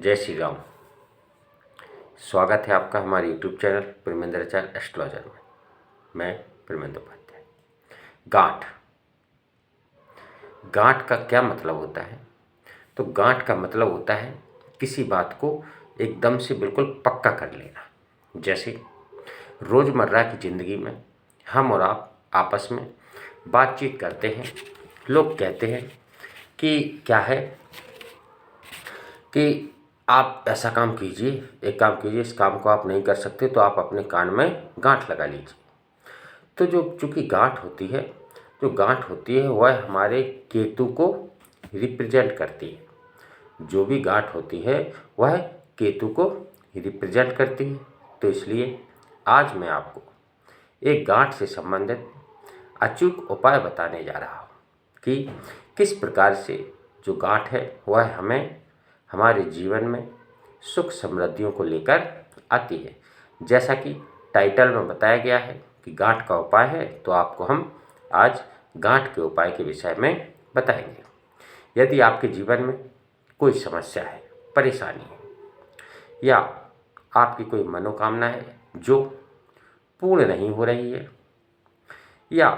जय श्री राम। स्वागत है आपका हमारे यूट्यूब चैनल प्रेमेंद्राचार्य एस्ट्रोलॉजर में। मैं प्रेमेंद्र उपाध्याय। गांठ का क्या मतलब होता है? तो गांठ का मतलब होता है किसी बात को एकदम से बिल्कुल पक्का कर लेना। जैसे रोज़मर्रा की ज़िंदगी में हम और आप आपस में बातचीत करते हैं। लोग कहते हैं कि क्या है कि आप ऐसा काम कीजिए, एक काम कीजिए, इस काम को आप नहीं कर सकते तो आप अपने कान में गांठ लगा लीजिए। तो चूँकि जो गांठ होती है वह हमारे केतु को रिप्रेजेंट करती है। जो भी गांठ होती है वह केतु को रिप्रेजेंट करती है। तो इसलिए आज मैं आपको एक गांठ से संबंधित अचूक उपाय बताने जा रहा हूँ कि किस प्रकार से जो गांठ है वह हमें हमारे जीवन में सुख समृद्धियों को लेकर आती है। जैसा कि टाइटल में बताया गया है कि गांठ का उपाय है, तो आपको हम आज गांठ के उपाय के विषय में बताएंगे। यदि आपके जीवन में कोई समस्या है, परेशानी है या आपकी कोई मनोकामना है जो पूर्ण नहीं हो रही है, या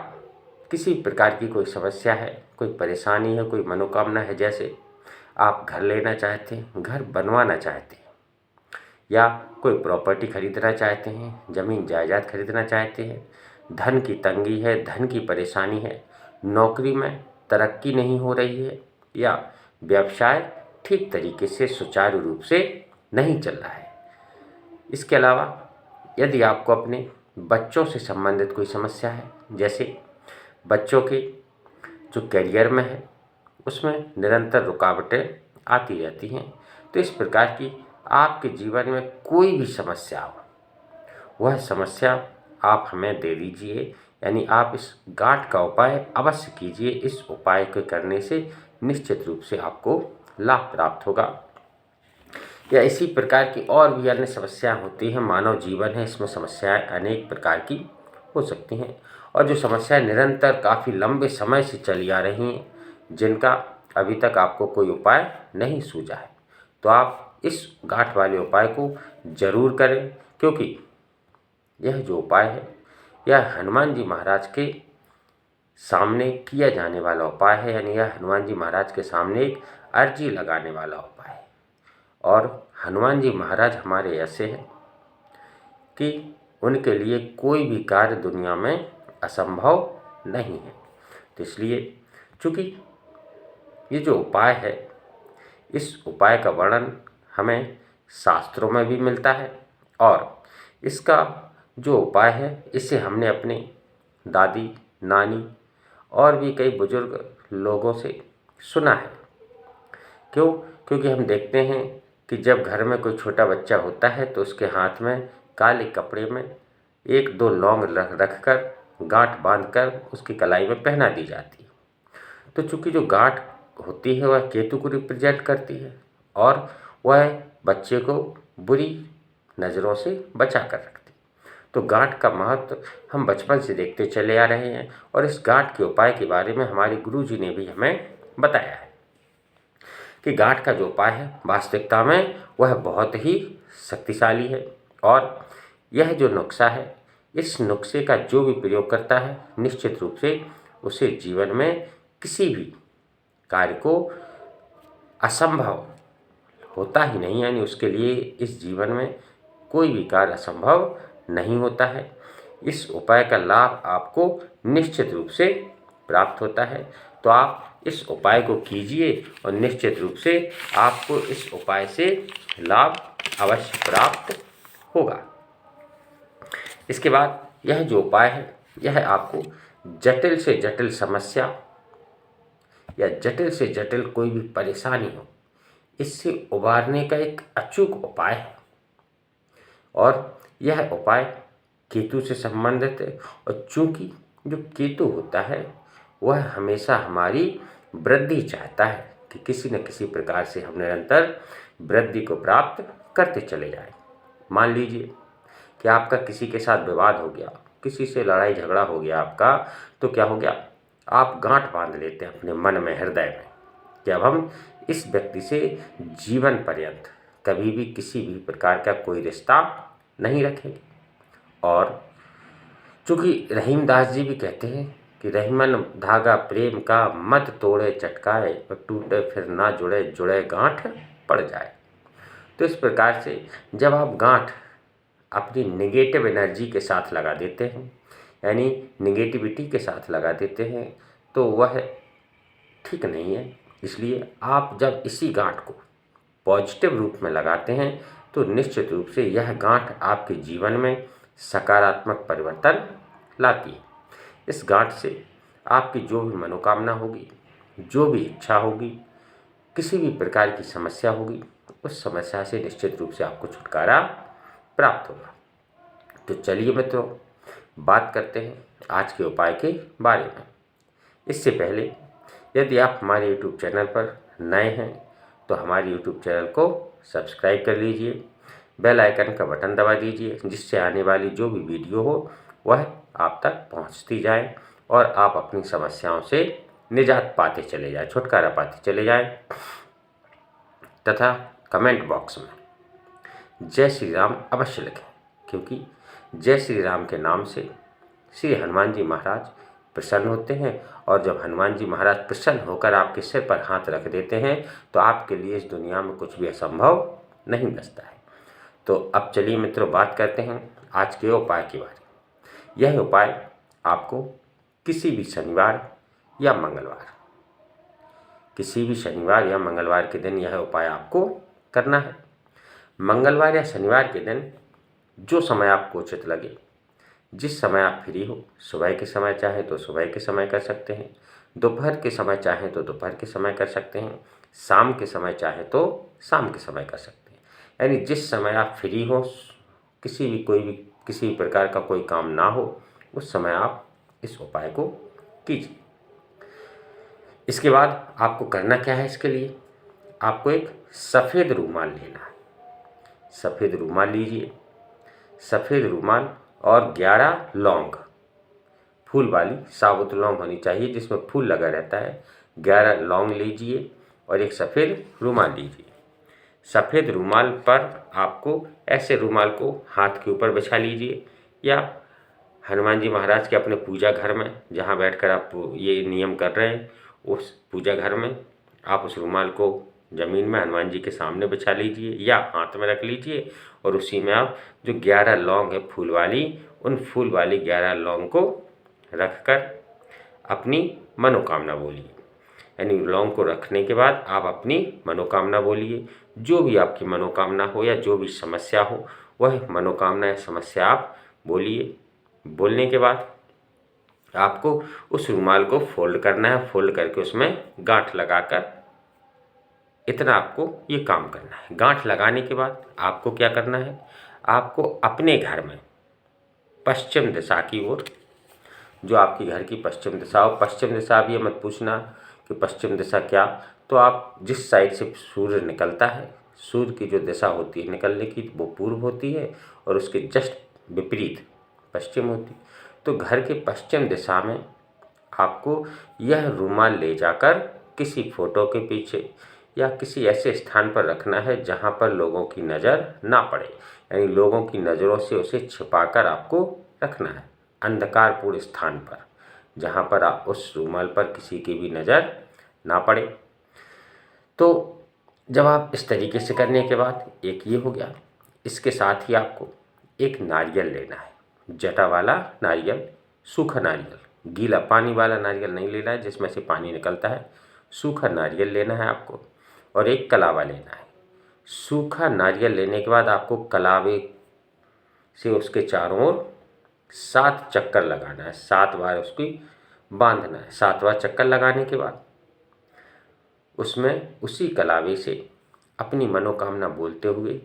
किसी प्रकार की कोई समस्या है, कोई परेशानी है, कोई मनोकामना है, जैसे आप घर लेना चाहते हैं, घर बनवाना चाहते हैं, या कोई प्रॉपर्टी खरीदना चाहते हैं, ज़मीन जायदाद खरीदना चाहते हैं, धन की तंगी है, धन की परेशानी है, नौकरी में तरक्की नहीं हो रही है, या व्यवसाय ठीक तरीके से सुचारू रूप से नहीं चल रहा है। इसके अलावा यदि आपको अपने बच्चों से संबंधित कोई समस्या है, जैसे बच्चों के जो करियर में है उसमें निरंतर रुकावटें आती रहती हैं, तो इस प्रकार की आपके जीवन में कोई भी समस्या हो, वह समस्या आप हमें दे दीजिए। यानी आप इस गांठ का उपाय अवश्य कीजिए। इस उपाय को करने से निश्चित रूप से आपको लाभ प्राप्त होगा। या इसी प्रकार की और भी अन्य समस्याएं होती हैं। मानव जीवन है, इसमें समस्याएं अनेक प्रकार की हो सकती हैं, और जो समस्याएं निरंतर काफ़ी लंबे समय से चली आ रही हैं, जिनका अभी तक आपको कोई उपाय नहीं सूझा है, तो आप इस गांठ वाले उपाय को जरूर करें, क्योंकि यह जो उपाय है यह हनुमान जी महाराज के सामने किया जाने वाला उपाय है। यानी यह हनुमान जी महाराज के सामने एक अर्जी लगाने वाला उपाय है। और हनुमान जी महाराज हमारे ऐसे हैं कि उनके लिए कोई भी कार्य दुनिया में असंभव नहीं है। तो इसलिए चूँकि ये जो उपाय है, इस उपाय का वर्णन हमें शास्त्रों में भी मिलता है, और इसका जो उपाय है इसे हमने अपने दादी, नानी और भी कई बुजुर्ग लोगों से सुना है। क्यों? क्योंकि हम देखते हैं कि जब घर में कोई छोटा बच्चा होता है तो उसके हाथ में काले कपड़े में एक दो लौंग रख कर गांठ बांधकर उसकी कलाई में पहना दी जाती है। तो चूँकि जो गांठ होती है वह केतु को रिप्रेजेंट करती है, और वह बच्चे को बुरी नज़रों से बचा कर रखती है। तो गांठ का महत्व हम बचपन से देखते चले आ रहे हैं, और इस गांठ के उपाय के बारे में हमारे गुरुजी ने भी हमें बताया है कि गांठ का जो उपाय है वास्तविकता में वह बहुत ही शक्तिशाली है। और यह जो नुस्खा है, इस नुस्खे का जो भी प्रयोग करता है निश्चित रूप से उसे जीवन में किसी भी कार्य को असंभव होता ही नहीं। यानी उसके लिए इस जीवन में कोई भी कार्य असंभव नहीं होता है। इस उपाय का लाभ आपको निश्चित रूप से प्राप्त होता है। तो आप इस उपाय को कीजिए और निश्चित रूप से आपको इस उपाय से लाभ अवश्य प्राप्त होगा। इसके बाद यह जो उपाय है यह आपको जटिल से जटिल समस्या या जटिल से जटिल कोई भी परेशानी हो, इससे उबारने का एक अचूक उपाय है। और यह उपाय केतु से संबंधित है, और चूंकि जो केतु होता है वह हमेशा हमारी वृद्धि चाहता है कि किसी न किसी प्रकार से हम निरंतर वृद्धि को प्राप्त करते चले जाएं। मान लीजिए कि आपका किसी के साथ विवाद हो गया, किसी से लड़ाई झगड़ा हो गया आपका, तो क्या हो गया, आप गांठ बांध लेते हैं अपने मन में, हृदय में कि अब हम इस व्यक्ति से जीवन पर्यंत कभी भी किसी भी प्रकार का कोई रिश्ता नहीं रखेंगे। और चूँकि रहीमदास जी भी कहते हैं कि रहीमन धागा प्रेम का मत तोड़े चटकाए, और टूटे फिर ना जुड़े, जुड़े गांठ पड़ जाए। तो इस प्रकार से जब आप गांठ अपनी नेगेटिव एनर्जी के साथ लगा देते हैं, यानी नेगेटिविटी के साथ लगा देते हैं, तो वह ठीक नहीं है। इसलिए आप जब इसी गांठ को पॉजिटिव रूप में लगाते हैं तो निश्चित रूप से यह गांठ आपके जीवन में सकारात्मक परिवर्तन लाती है। इस गांठ से आपकी जो भी मनोकामना होगी, जो भी इच्छा होगी, किसी भी प्रकार की समस्या होगी, उस समस्या से निश्चित रूप से आपको छुटकारा प्राप्त होगा। तो चलिए मित्रों, बात करते हैं आज के उपाय के बारे में। इससे पहले यदि आप हमारे YouTube चैनल पर नए हैं तो हमारे YouTube चैनल को सब्सक्राइब कर लीजिए, बेल आइकन का बटन दबा दीजिए, जिससे आने वाली जो भी वीडियो हो वह आप तक पहुंचती जाए और आप अपनी समस्याओं से निजात पाते चले जाएं, छुटकारा पाते चले जाएं। तथा कमेंट बॉक्स में जय श्री राम अवश्य लिखें, क्योंकि जय श्री राम के नाम से श्री हनुमान जी महाराज प्रसन्न होते हैं। और जब हनुमान जी महाराज प्रसन्न होकर आपके सिर पर हाथ रख देते हैं तो आपके लिए इस दुनिया में कुछ भी असंभव नहीं बचता है। तो अब चलिए मित्रों, बात करते हैं आज के उपाय के बारे में। यह उपाय आपको किसी भी शनिवार या मंगलवार के दिन यह उपाय आपको करना है। मंगलवार या शनिवार के दिन जो समय आपको उचित लगे, जिस समय आप फ्री हो, सुबह के समय चाहे तो सुबह के समय कर सकते हैं, दोपहर के समय चाहे तो दोपहर के समय कर सकते हैं, शाम के समय चाहे तो शाम के समय कर सकते हैं। यानी जिस समय आप फ्री हो, किसी भी प्रकार का कोई काम ना हो, उस समय आप इस उपाय को कीजिए। इसके बाद आपको करना क्या है, इसके लिए आपको एक सफ़ेद रूमाल लेना है। सफ़ेद रूमाल लीजिए, सफ़ेद रूमाल और 11 लौंग, फूल वाली साबुत लौंग होनी चाहिए जिसमें फूल लगा रहता है। 11 लौंग लीजिए और एक सफ़ेद रूमाल लीजिए। सफ़ेद रूमाल पर आपको ऐसे रूमाल को हाथ के ऊपर बिछा लीजिए, या हनुमान जी महाराज के अपने पूजा घर में जहाँ बैठकर आप ये नियम कर रहे हैं, उस पूजा घर में आप उस रूमाल को ज़मीन में हनुमान जी के सामने बिछा लीजिए या हाथ में रख लीजिए, और उसी में आप जो 11 लौंग है फूल वाली, उन फूल वाली 11 लौंग को रखकर अपनी मनोकामना बोलिए। यानी लौंग को रखने के बाद आप अपनी मनोकामना बोलिए। जो भी आपकी मनोकामना हो या जो भी समस्या हो, वह मनोकामना या समस्या आप बोलिए। बोलने के बाद आपको उस रुमाल को फोल्ड करना है, फोल्ड करके उसमें गांठ लगाकर, इतना आपको ये काम करना है। गांठ लगाने के बाद आपको क्या करना है, आपको अपने घर में पश्चिम दिशा की ओर, जो आपकी घर की पश्चिम दिशा हो, पश्चिम दिशा अब ये मत पूछना कि पश्चिम दिशा क्या, तो आप जिस साइड से सूर्य निकलता है, सूर्य की जो दिशा होती है निकलने की, वो पूर्व होती है और उसके जस्ट विपरीत पश्चिम होती है। तो घर के पश्चिम दिशा में आपको यह रुमाल ले जाकर किसी फोटो के पीछे या किसी ऐसे स्थान पर रखना है जहाँ पर लोगों की नज़र ना पड़े। यानी लोगों की नज़रों से उसे छिपाकर आपको रखना है, अंधकारपूर्ण स्थान पर, जहाँ पर आप उस रुमाल पर किसी की भी नज़र ना पड़े। तो जब आप इस तरीके से करने के बाद, एक ये हो गया, इसके साथ ही आपको एक नारियल लेना है, जटा वाला नारियल, सूखा नारियल, गीला पानी वाला नारियल नहीं लेना है जिसमें से पानी निकलता है। सूखा नारियल लेना है आपको, और एक कलावा लेना है। सूखा नारियल लेने के बाद आपको कलावे से उसके चारों ओर 7 चक्कर लगाना है, 7 बार उसकी बांधना है। 7वां चक्कर लगाने के बाद उसमें उसी कलावे से अपनी मनोकामना बोलते हुए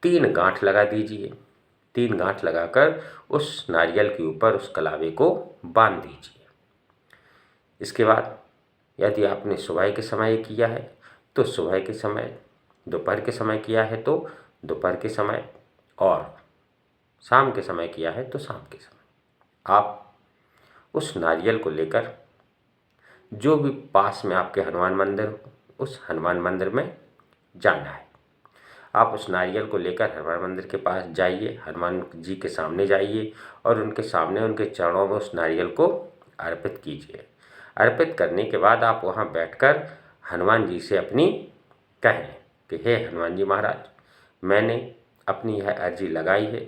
3 गांठ लगा दीजिए। 3 गांठ लगाकर उस नारियल के ऊपर उस कलावे को बांध दीजिए। इसके बाद यदि आपने सुबह के समय किया है तो सुबह के समय, दोपहर के समय किया है तो दोपहर के समय, और शाम के समय किया है तो शाम के समय, आप उस नारियल को लेकर जो भी पास में आपके हनुमान मंदिर हो, उस हनुमान मंदिर में जाना है। आप उस नारियल को लेकर हनुमान मंदिर के पास जाइए, हनुमान जी के सामने जाइए और उनके सामने उनके चरणों में उस नारियल को अर्पित कीजिए। अर्पित करने के बाद आप वहाँ बैठकर हनुमान जी से अपनी कहें कि हे हनुमान जी महाराज, मैंने अपनी यह अर्जी लगाई है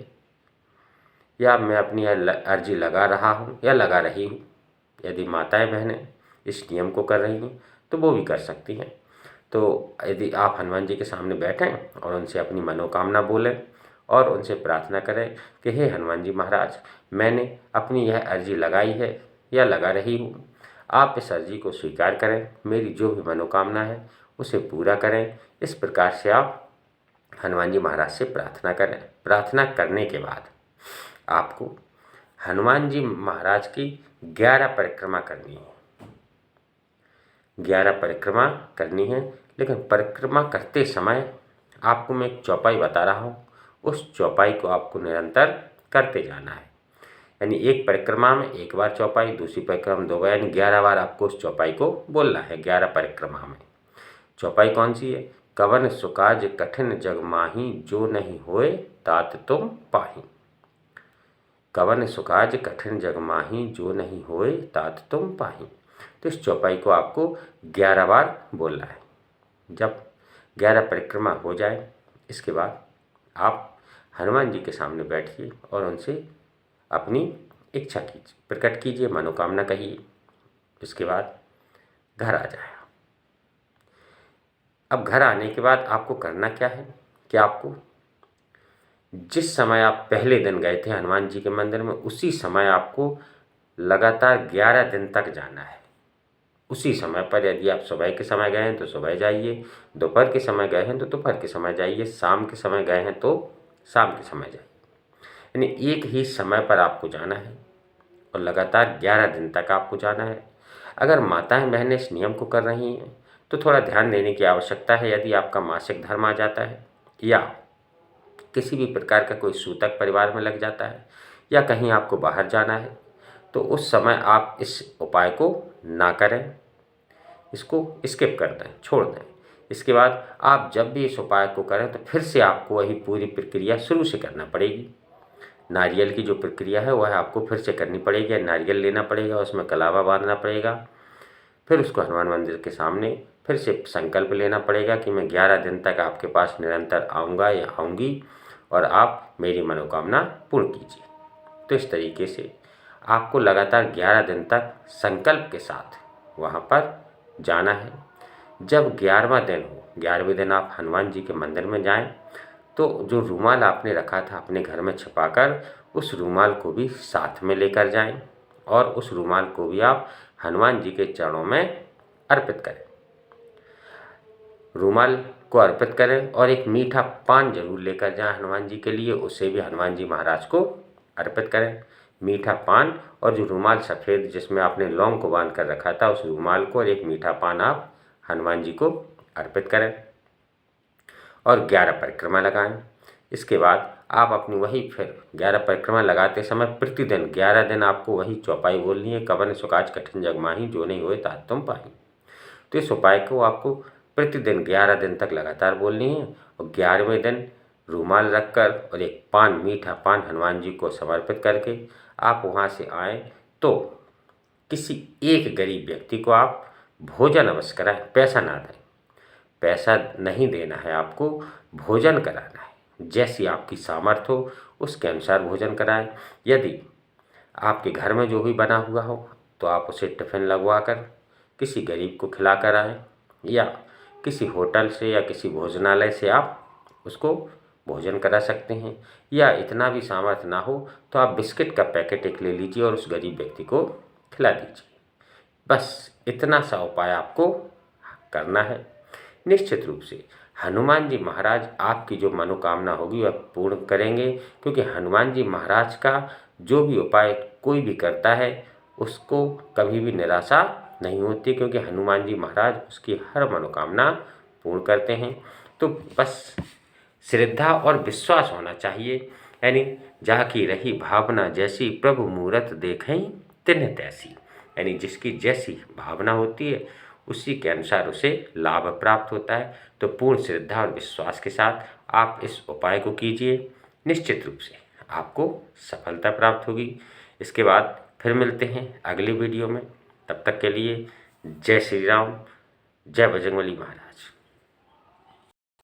या मैं अपनी यह अर्जी लगा रहा हूँ या लगा रही हूँ। यदि माताएं बहनें इस नियम को कर रही हैं तो वो भी कर सकती हैं। तो यदि आप हनुमान जी के सामने बैठें और उनसे अपनी मनोकामना बोलें और उनसे प्रार्थना करें कि हे हनुमान जी महाराज, मैंने अपनी यह अर्जी लगाई है या लगा रही हूँ, आप इस अर्जी को स्वीकार करें, मेरी जो भी मनोकामना है उसे पूरा करें। इस प्रकार से आप हनुमान जी महाराज से प्रार्थना करें। प्रार्थना करने के बाद आपको हनुमान जी महाराज की 11 परिक्रमा करनी है। 11 परिक्रमा करनी है, लेकिन परिक्रमा करते समय आपको मैं एक चौपाई बता रहा हूँ, उस चौपाई को आपको निरंतर करते जाना है। यानी एक परिक्रमा में एक बार चौपाई, दूसरी परिक्रमा में 2 बार, यानी 11 बार आपको उस चौपाई को बोलना है 11 परिक्रमा में। चौपाई कौन सी है? कवन सुकाज कठिन जग माही, जो नहीं होए तात तुम पाही। कवन सुकाज कठिन जग माही, जो नहीं होए तात तुम पाही। तो इस चौपाई को आपको 11 बार बोलना है। जब 11 परिक्रमा हो जाए, इसके बाद आप हनुमान जी के सामने बैठिए और उनसे अपनी इच्छा कीजिए, प्रकट कीजिए, मनोकामना कहिए। इसके बाद घर आ जाए। अब घर आने के बाद आपको करना क्या है कि आपको जिस समय आप पहले दिन गए थे हनुमान जी के मंदिर में, उसी समय आपको लगातार 11 दिन तक जाना है। उसी समय पर, यदि आप सुबह के समय गए हैं तो सुबह जाइए, दोपहर के समय गए हैं तो दोपहर के समय जाइए, शाम के समय गए हैं तो शाम के समय जाइए। यानी एक ही समय पर आपको जाना है और लगातार 11 दिन तक आपको जाना है। अगर माताएं बहनें इस नियम को कर रही हैं तो थोड़ा ध्यान देने की आवश्यकता है। यदि आपका मासिक धर्म आ जाता है या किसी भी प्रकार का कोई सूतक परिवार में लग जाता है या कहीं आपको बाहर जाना है, तो उस समय आप इस उपाय को ना करें, इसको स्किप कर दें, छोड़ दें। इसके बाद आप जब भी इस उपाय को करें तो फिर से आपको वही पूरी प्रक्रिया शुरू से करना पड़ेगी। नारियल की जो प्रक्रिया है वह आपको फिर से करनी पड़ेगी। नारियल लेना पड़ेगा, उसमें कलावा बांधना पड़ेगा, फिर उसको हनुमान मंदिर के सामने फिर से संकल्प लेना पड़ेगा कि मैं 11 दिन तक आपके पास निरंतर आऊँगा या आऊँगी और आप मेरी मनोकामना पूर्ण कीजिए। तो इस तरीके से आपको लगातार 11 दिन तक संकल्प के साथ वहाँ पर जाना है। जब 11वां दिन हो, 11वें दिन आप हनुमान जी के मंदिर में जाएं, तो जो रूमाल आपने रखा था अपने घर में छिपाकर, उस रूमाल को भी साथ में लेकर जाएं और उस रूमाल को भी आप हनुमान जी के चरणों में अर्पित करें। रूमाल को अर्पित करें और एक मीठा पान जरूर लेकर जाएं हनुमान जी के लिए, उसे भी हनुमान जी महाराज को अर्पित करें। मीठा पान और जो रूमाल सफ़ेद जिसमें आपने लौंग को बांध कर रखा था, उस रूमाल को और एक मीठा पान आप हनुमान जी को अर्पित करें और 11 परिक्रमा लगाएं। इसके बाद आप अपनी वही फिर 11 परिक्रमा लगाते समय प्रतिदिन 11 दिन आपको वही चौपाई बोलनी है, कवन सुकाज कठिन जग माही, जो नहीं होए तात तुम पाही। तो इस उपाय को आपको प्रतिदिन 11 दिन तक लगातार बोलनी है और 11वें दिन रूमाल रखकर और एक पान, मीठा पान हनुमान जी को समर्पित करके आप वहाँ से आएँ तो किसी एक गरीब व्यक्ति को आप भोजन अवश्य कराएं, पैसा ना दें। पैसा नहीं देना है आपको, भोजन कराना है। जैसी आपकी सामर्थ्य हो उसके अनुसार भोजन कराएं। यदि आपके घर में जो भी बना हुआ हो तो आप उसे टिफ़िन लगवा कर किसी गरीब को खिला कर आएँ या किसी होटल से या किसी भोजनालय से आप उसको भोजन करा सकते हैं। या इतना भी सामर्थ्य ना हो तो आप बिस्किट का पैकेट एक ले लीजिए और उस गरीब व्यक्ति को खिला दीजिए। बस इतना सा उपाय आपको करना है। निश्चित रूप से हनुमान जी महाराज आपकी जो मनोकामना होगी वह पूर्ण करेंगे, क्योंकि हनुमान जी महाराज का जो भी उपाय कोई भी करता है उसको कभी भी निराशा नहीं होती, क्योंकि हनुमान जी महाराज उसकी हर मनोकामना पूर्ण करते हैं। तो बस श्रद्धा और विश्वास होना चाहिए। यानी जहाँ की रही भावना जैसी, प्रभु मूरत देखें तिन्ह तैसी। यानी जिसकी जैसी भावना होती है उसी के अनुसार उसे लाभ प्राप्त होता है। तो पूर्ण श्रद्धा और विश्वास के साथ आप इस उपाय को कीजिए, निश्चित रूप से आपको सफलता प्राप्त होगी। इसके बाद फिर मिलते हैं अगली वीडियो में। तब तक के लिए जय श्री राम, जय बजरंगबली महाराज।